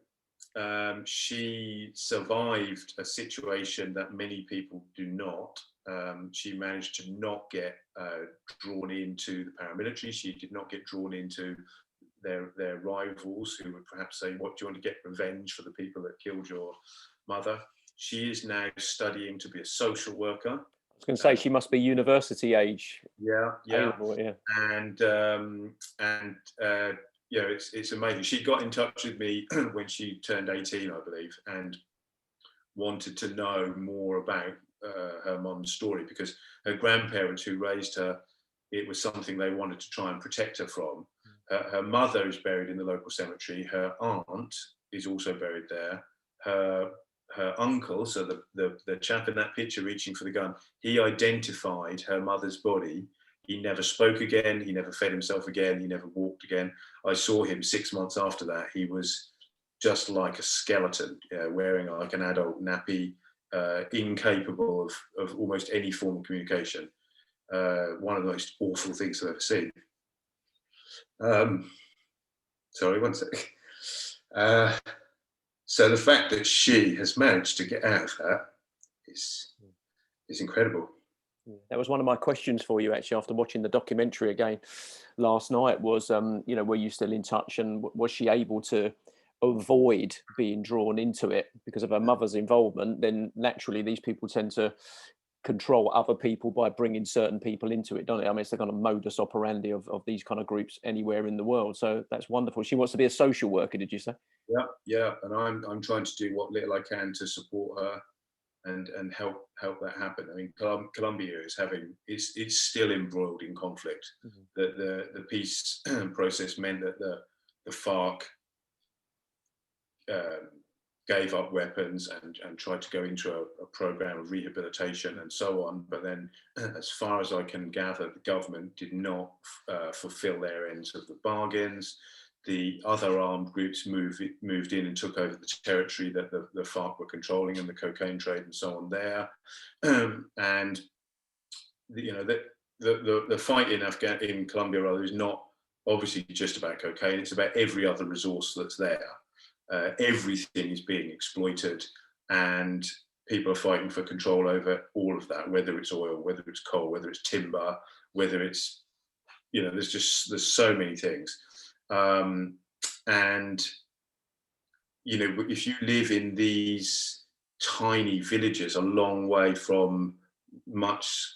She survived a situation that many people do not. She managed to not get drawn into the paramilitary. She did not get drawn into their rivals, who would perhaps say, what, do you want to get revenge for the people that killed your mother? She is now studying to be a social worker. I was going to say, she must be university age. Yeah. Yeah. And it's amazing. She got in touch with me when she turned 18, I believe, and wanted to know more about her mum's story, because her grandparents who raised her, it was something they wanted to try and protect her from. Her mother is buried in the local cemetery. Her aunt is also buried there. Her uncle, so the chap in that picture reaching for the gun, he identified her mother's body. He never spoke again. He never fed himself again. He never walked again. I saw him 6 months after that. He was just like a skeleton, wearing like an adult nappy, incapable of almost any form of communication. One of the most awful things I've ever seen. Sorry, one sec. So the fact that she has managed to get out of that is incredible. That was one of my questions for you, actually, after watching the documentary again last night, was, were you still in touch, and was she able to avoid being drawn into it because of her mother's involvement? Then naturally these people tend to control other people by bringing certain people into it, don't it? I mean, it's the kind of modus operandi of these kind of groups anywhere in the world. So that's wonderful. She wants to be a social worker, did you say? Yeah. And I'm trying to do what little I can to support her and help that happen. I mean, Colombia is still embroiled in conflict. Mm-hmm. The peace process meant that the FARC gave up weapons and tried to go into a program of rehabilitation and so on. But then, as far as I can gather, the government did not fulfill their ends of the bargains. The other armed groups moved in and took over the territory that the FARC were controlling, and the cocaine trade and so on there. And the fight in Colombia rather is not obviously just about cocaine. It's about every other resource that's there. Everything is being exploited, and people are fighting for control over all of that, whether it's oil, whether it's coal, whether it's timber, whether it's, there's so many things. And, if you live in these tiny villages a long way from much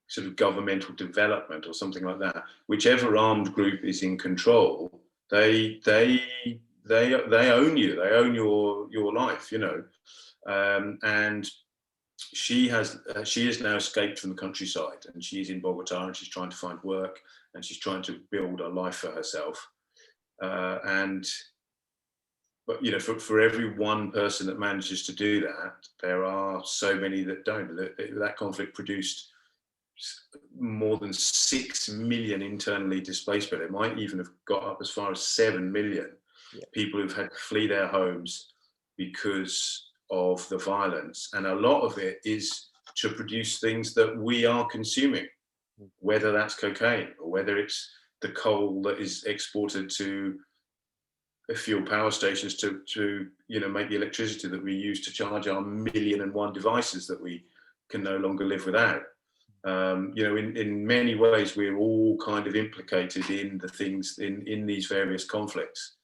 sort of governmental development or something like that, whichever armed group is in control, they own you. They own your life, and she has now escaped from the countryside, and she's in Bogota, and she's trying to find work, and she's trying to build a life for herself. And but for every one person that manages to do that, there are so many that don't. That conflict produced more than 6 million internally displaced people. It might even have got up as far as 7 million people who've had to flee their homes because of the violence. And a lot of it is to produce things that we are consuming, whether that's cocaine or whether it's the coal that is exported to fuel power stations to make the electricity that we use to charge our 1,000,001 devices that we can no longer live without. In many ways, we're all kind of implicated in the things in these various conflicts.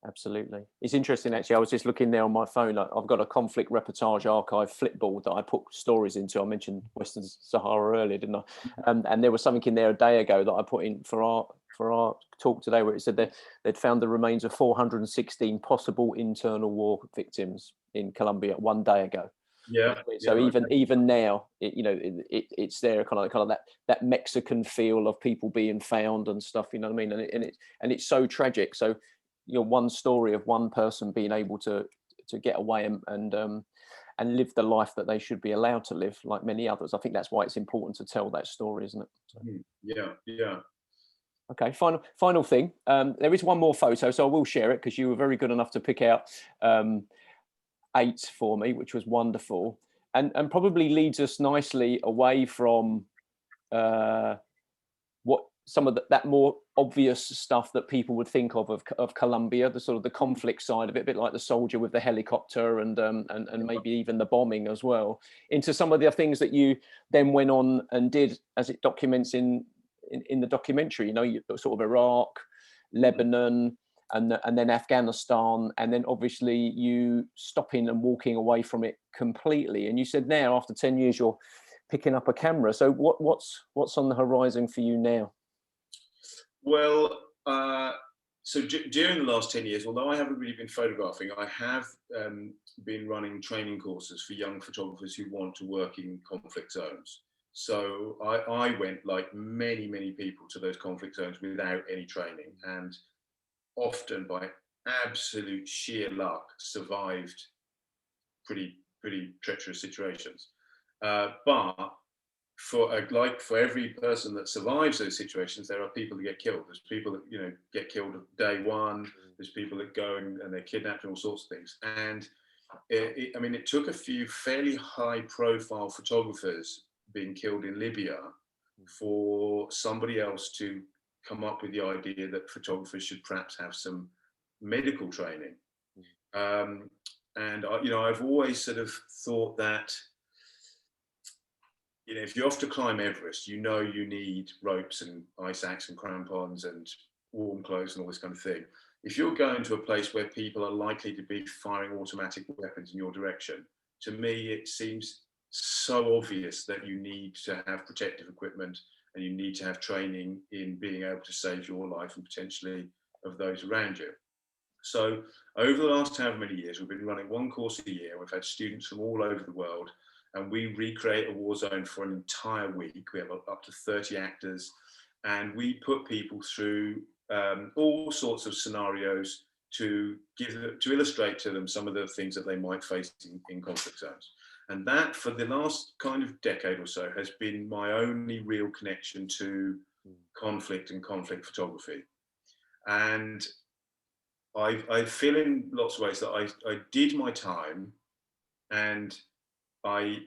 Absolutely. It's interesting, actually. I was just looking there on my phone. I've got a conflict reportage archive flipboard that I put stories into. I mentioned Western Sahara earlier, didn't I? And there was something in there a day ago that I put in for our talk today, where it said that they'd found the remains of 416 possible internal war victims in Colombia one day ago. Yeah. So even now, it's there, kind of that Mexican feel of people being found and stuff. You know what I mean? And it's so tragic. So one story of one person being able to get away and live the life that they should be allowed to live, like many others. I think that's why it's important to tell that story, isn't it? So. Yeah. Okay, final thing. There is one more photo, so I will share it because you were very good enough to pick out 8 for me, which was wonderful, and probably leads us nicely away from what some of that more obvious stuff that people would think of Colombia, the sort of the conflict side of it, a bit like the soldier with the helicopter and maybe even the bombing as well, into some of the things that you then went on and did, as it documents in the documentary. Sort of Iraq, Lebanon, and then Afghanistan, and then obviously you stopping and walking away from it completely. And you said now, after 10 years, you're picking up a camera. So what's on the horizon for you now? Well, so during the last 10 years, although I haven't really been photographing, I have been running training courses for young photographers who want to work in conflict zones. So I went, like many people, to those conflict zones without any training, and often by absolute sheer luck survived pretty treacherous situations. But for every person that survives those situations, there are people that get killed. There's people that get killed day one. There's people that go and they're kidnapped and all sorts of things. And it took a few fairly high-profile photographers being killed in Libya for somebody else to come up with the idea that photographers should perhaps have some medical training. And I've always sort of thought that, if you're off to climb Everest, you need ropes and ice axe and crampons and warm clothes and all this kind of thing. If you're going to a place where people are likely to be firing automatic weapons in your direction, to me, it seems so obvious that you need to have protective equipment and you need to have training in being able to save your life and potentially of those around you. So over the last however many years, we've been running one course a year. We've had students from all over the world, and we recreate a war zone for an entire week. We have up to 30 actors, and we put people through all sorts of scenarios to illustrate to them some of the things that they might face in conflict zones. And that, for the last kind of decade or so, has been my only real connection to conflict and conflict photography. And I feel in lots of ways that I did my time, and I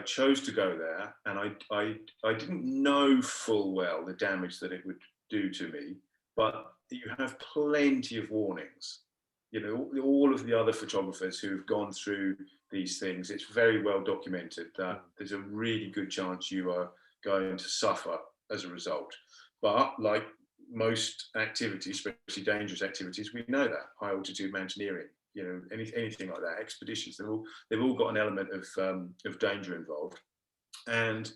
chose to go there, and I didn't know full well the damage that it would do to me, but you have plenty of warnings. All of the other photographers who've gone through these things, it's very well documented that there's a really good chance you are going to suffer as a result. But like most activities, especially dangerous activities, we know that high altitude mountaineering, anything like that, expeditions, they've all got an element of danger involved. And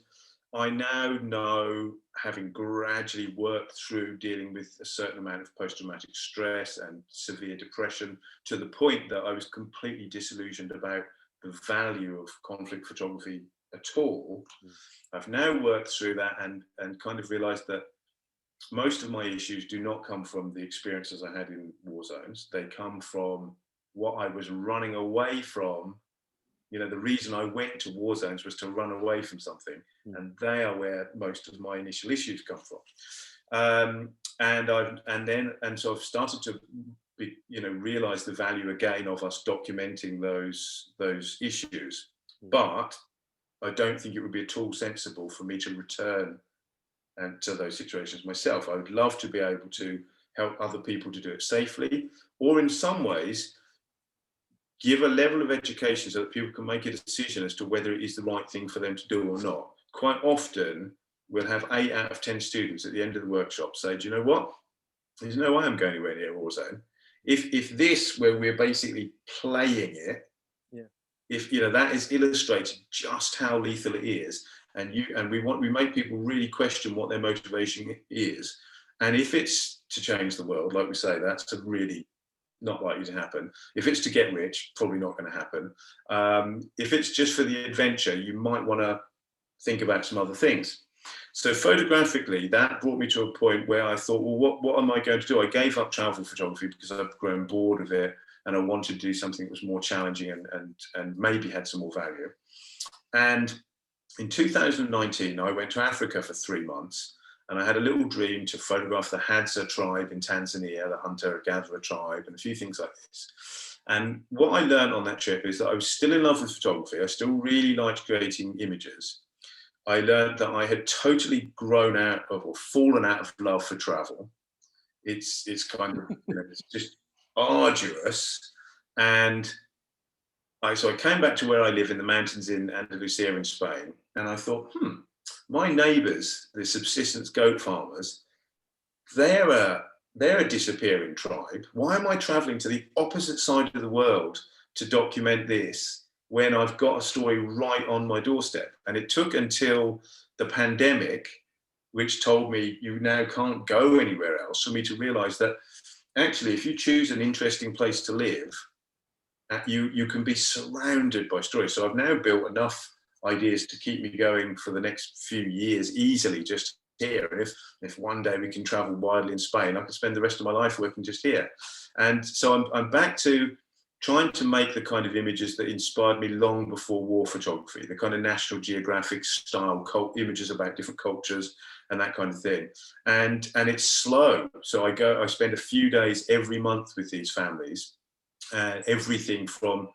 I now know, having gradually worked through dealing with a certain amount of post-traumatic stress and severe depression, to the point that I was completely disillusioned about the value of conflict photography at all. I've now worked through that and kind of realized that most of my issues do not come from the experiences I had in war zones. They come from what I was running away from. You know, the reason I went to war zones was to run away from something, and they are where most of my initial issues come from. So I've started to realize the value again of us documenting those issues. But I don't think it would be at all sensible for me to return and to those situations myself. I would love to be able to help other people to do it safely, or in some ways give a level of education so that people can make a decision as to whether it is the right thing for them to do or not. Quite often we'll have 8 out of 10 students at the end of the workshop say, do you know what, there's no way I'm going anywhere near a war zone. If this, where we're basically playing it, if that is illustrating just how lethal it is, and we make people really question what their motivation is, and if it's to change the world, like we say, that's a really not likely to happen. If it's to get rich, probably not going to happen. If it's just for the adventure, you might want to think about some other things. So photographically, that brought me to a point where I thought, well, what am I going to do? I gave up travel photography because I've grown bored of it, and I wanted to do something that was more challenging and maybe had some more value. And in 2019, I went to Africa for 3 months, and I had a little dream to photograph the Hadza tribe in Tanzania, the hunter-gatherer tribe, and a few things like this. And what I learned on that trip is that I was still in love with photography. I still really liked creating images. I learned that I had totally grown out of, or fallen out of love for travel. It's kind of, it's just arduous. And so I came back to where I live in the mountains in Andalusia in Spain, and I thought, my neighbours, the subsistence goat farmers, they're a disappearing tribe. Why am I travelling to the opposite side of the world to document this when I've got a story right on my doorstep? And it took until the pandemic, which told me you now can't go anywhere else, for me to realise that actually, if you choose an interesting place to live, you can be surrounded by stories. So I've now built enough ideas to keep me going for the next few years easily just here. And if one day we can travel widely in Spain, I can spend the rest of my life working just here. And so I'm back to trying to make the kind of images that inspired me long before war photography, the kind of National Geographic style images about different cultures and that kind of thing. And it's slow. So I spend a few days every month with these families. Everything from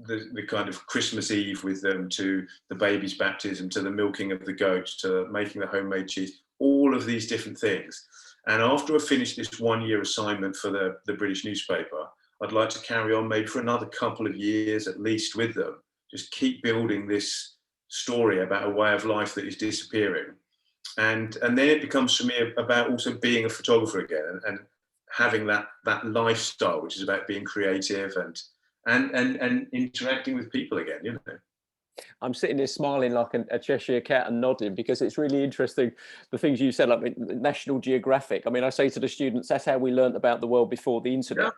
the kind of Christmas Eve with them, to the baby's baptism, to the milking of the goat, to making the homemade cheese, all of these different things. And after I finish this 1-year assignment for the British newspaper, I'd like to carry on maybe for another couple of years at least with them, just keep building this story about a way of life that is disappearing. And then it becomes for me about also being a photographer again, and having that lifestyle, which is about being creative and interacting with people again, I'm sitting here smiling like a Cheshire cat and nodding, because it's really interesting, the things you said, like National Geographic. I mean, I say to the students, that's how we learned about the world before the internet.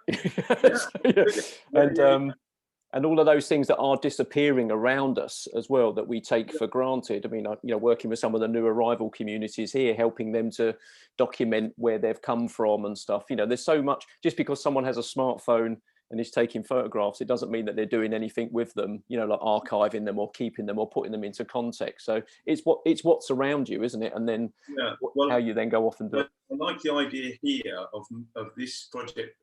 And all of those things that are disappearing around us as well, that we take for granted. I mean, working with some of the new arrival communities here, helping them to document where they've come from and stuff. There's so much. Just because someone has a smartphone and is taking photographs, it doesn't mean that they're doing anything with them, like archiving them or keeping them or putting them into context. So it's what's around you, isn't it? And then how you then go off and do it. I like the idea here of this project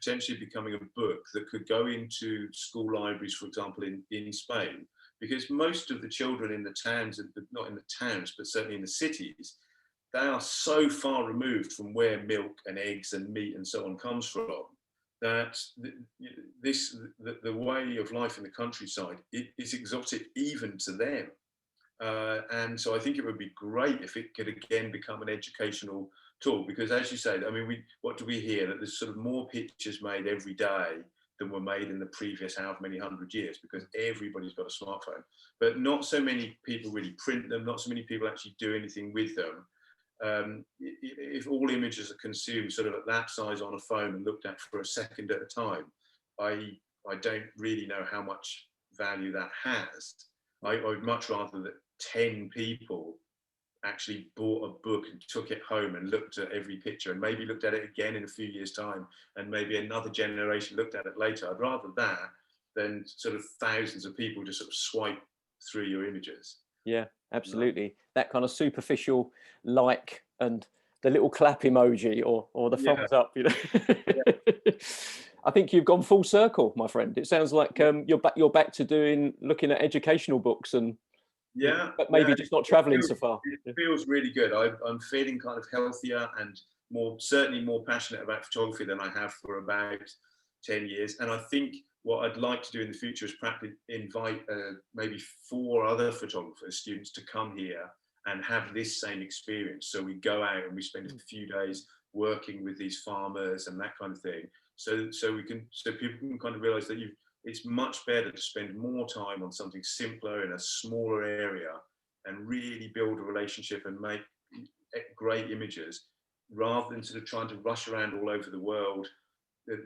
potentially becoming a book that could go into school libraries, for example, in Spain, because most of the children in the towns, not in the towns, but certainly in the cities, they are so far removed from where milk and eggs and meat and so on comes from, that the way of life in the countryside is exotic even to them. And so I think it would be great if it could again become an educational tool, because as you say, I mean, what do we hear? That there's sort of more pictures made every day than were made in the previous however many 100 years, because everybody's got a smartphone, but not so many people really print them, not so many people actually do anything with them. If all images are consumed sort of at that size on a phone and looked at for a second at a time, I don't really know how much value that has. I would much rather that 10 people actually bought a book and took it home and looked at every picture and maybe looked at it again in a few years' time, and maybe another generation looked at it later. I'd rather that than sort of thousands of people just sort of swipe through your images. Yeah, absolutely. That kind of superficial like and the little clap emoji or the thumbs up, you know. Yeah. I think you've gone full circle, my friend. It sounds like you're back to looking at educational books and but maybe just not traveling so far. It feels really good. I'm feeling kind of healthier and certainly more passionate about photography than I have for about 10 years. And I think what I'd like to do in the future is perhaps invite maybe 4 other photographers, students, to come here and have this same experience. So we go out and we spend a few days working with these farmers and that kind of thing. So people can kind of realize that it's much better to spend more time on something simpler in a smaller area and really build a relationship and make great images, rather than sort of trying to rush around all over the world,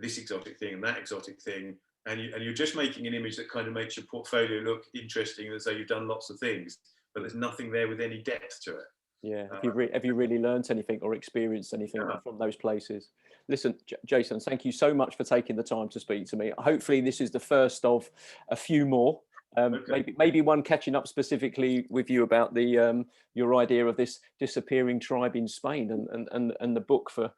this exotic thing and that exotic thing. And you're just making an image that kind of makes your portfolio look interesting, as though you've done lots of things, but there's nothing there with any depth to it. Yeah. Have you really learned anything or experienced anything from those places? Listen, Jason, thank you so much for taking the time to speak to me. Hopefully this is the first of a few more. Maybe one catching up specifically with you about the your idea of this disappearing tribe in Spain and the book for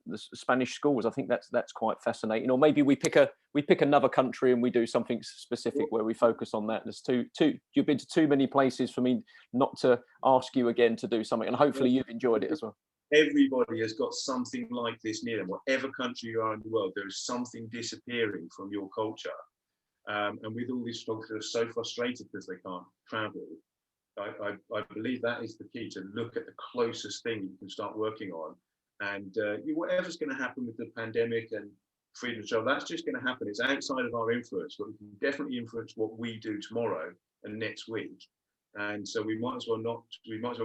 the Spanish schools. I think that's quite fascinating. Or maybe we pick another country and we do something specific where we focus on that. There's you've been to too many places for me not to ask you again to do something, and hopefully you've enjoyed it as well. Everybody has got something like this near them. Whatever country you are in the world, there is something disappearing from your culture. And with all these photographers who are so frustrated because they can't travel, I believe that is the key, to look at the closest thing you can start working on. And whatever's going to happen with the pandemic and freedom of travel, that's just going to happen. It's outside of our influence, but we can definitely influence what we do tomorrow and next week. And so we might as well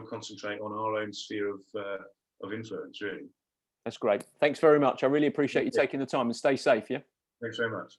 concentrate on our own sphere of influence, really. That's great. Thanks very much. I really appreciate you taking the time, and stay safe. Yeah. Thanks very much.